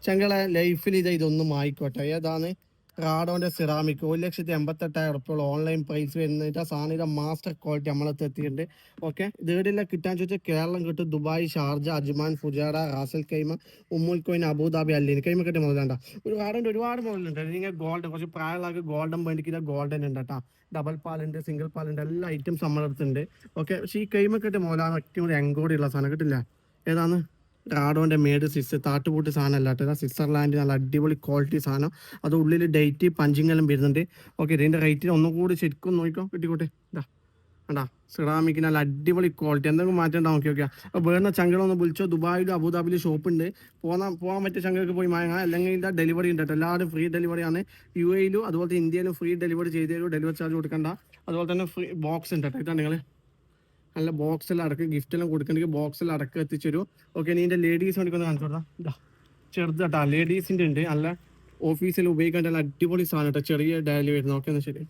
ചങ്ങളെ ലൈഫിൽ ഇതൊന്നും ആയിക്കോട്ടെ. ഏതാണ് റാഡോന്റെ സിറാമിക് 1,88,000 ഓൺലൈൻ പ്രൈസ് വരുന്നിട്ട് സാധനം മാസ്റ്റർ ക്വാളിറ്റി നമ്മളെത്തി എത്തിയിട്ടുണ്ട്. ഓക്കെ, ഇതേടില്ല കിട്ടാൻ ചോദിച്ചാൽ കേരളം കിട്ടും. Dubai, Sharjah, Ajman, Fujairah, Ras al Khaimah, ഉമ്മുൽ കോയിൻ, അബുദാബി, അല്ലീൻ കൈമ കിട്ടിയ മുതലാണ്ട. ഒരു റാഡോന്റെ ഒരുപാട് മുതലുണ്ട്. നിങ്ങൾ ഗോൾഡൻ കുറച്ച് പ്രായമുള്ള ഗോൾഡൻ വേണ്ടിക്കില്ല, ഗോൾഡൻ ഉണ്ട് കേട്ടോ. ഡബിൾ പാലുണ്ട്, സിംഗിൾ പാലുണ്ട്, എല്ലാ ഐറ്റംസ് നമ്മളെടുത്തുണ്ട്. ഓക്കെ, പക്ഷേ ഈ കൈമ കിട്ടിയ മുതലാണ് ഏറ്റവും കൂടി എങ്കോടിയുള്ള സാധനം കിട്ടില്ല. ഏതാണ് റാഡോന്റെ മേഡ് സിസ് താട്ടുപൂട്ട് സാധനം അല്ലാട്ടത്. സ്വിറ്റ്സർലാൻഡ് നല്ല അടിപൊളി ക്വാളിറ്റി സാധനം. അത് ഉള്ളിൽ ഡേറ്റ് പഞ്ചിങ്ങെല്ലാം വരുന്നുണ്ട്. ഓക്കെ, ഇതിൻ്റെ റേറ്റിന് ഒന്നും കൂടി ശരിക്കും നോക്കിക്കോ കിട്ടിക്കോട്ടെ. ഇതാ കണ്ടാ, സിറാമിക്ക് നല്ല അടിപൊളി ക്വാളിറ്റി. എന്തെങ്കിലും മാറ്റം ഉണ്ടാവും. ഓക്കെ ഓക്കെ, അപ്പോൾ വേറെ ചങ്കളൊന്ന് വിളിച്ചോ. ദുബായിലും അബുദാബിയിലും ഷോപ്പുണ്ട്. പോകാൻ പറ്റിയ ചങ്ങൾക്ക് പോയി വാങ്ങാം. അല്ലെങ്കിൽ ഇതിൻ്റെ ഡെലിവറി ഉണ്ട് കേട്ടോ. എല്ലാവരും ഫ്രീ ഡെലിവറിയാണ്. UAE-ലും അതുപോലെ ഇന്ത്യയിലും ഫ്രീ ഡെലിവറി ചെയ്ത് തരും. ഡെലിവറി ചാർജ് കൊടുക്കണ്ട. അതുപോലെ തന്നെ ഫ്രീ ബോക്സ് ഉണ്ട് കേട്ടോ. ഇതാണ് നിങ്ങൾ നല്ല ബോക്സിൽ അടക്കം ഗിഫ്റ്റെല്ലാം കൊടുക്കണമെങ്കിൽ ബോക്സിൽ അടക്കം എത്തിച്ചേരും. ഓക്കെ, നീ എൻ്റെ ലേഡീസ് വേണ്ടിക്കൊന്ന് കാണിച്ചു കൊടുത്താൽ ഇതാ ചെറുത് കേട്ടോ. ലേഡീസിൻ്റെ ഉണ്ട്. നല്ല ഓഫീസിൽ ഉപയോഗിക്കാൻ നല്ല അടിപൊളി സാധനം കേട്ടോ. ചെറിയ ഡയലി വരുന്നത്. ഓക്കെ, എന്നാൽ ശരി.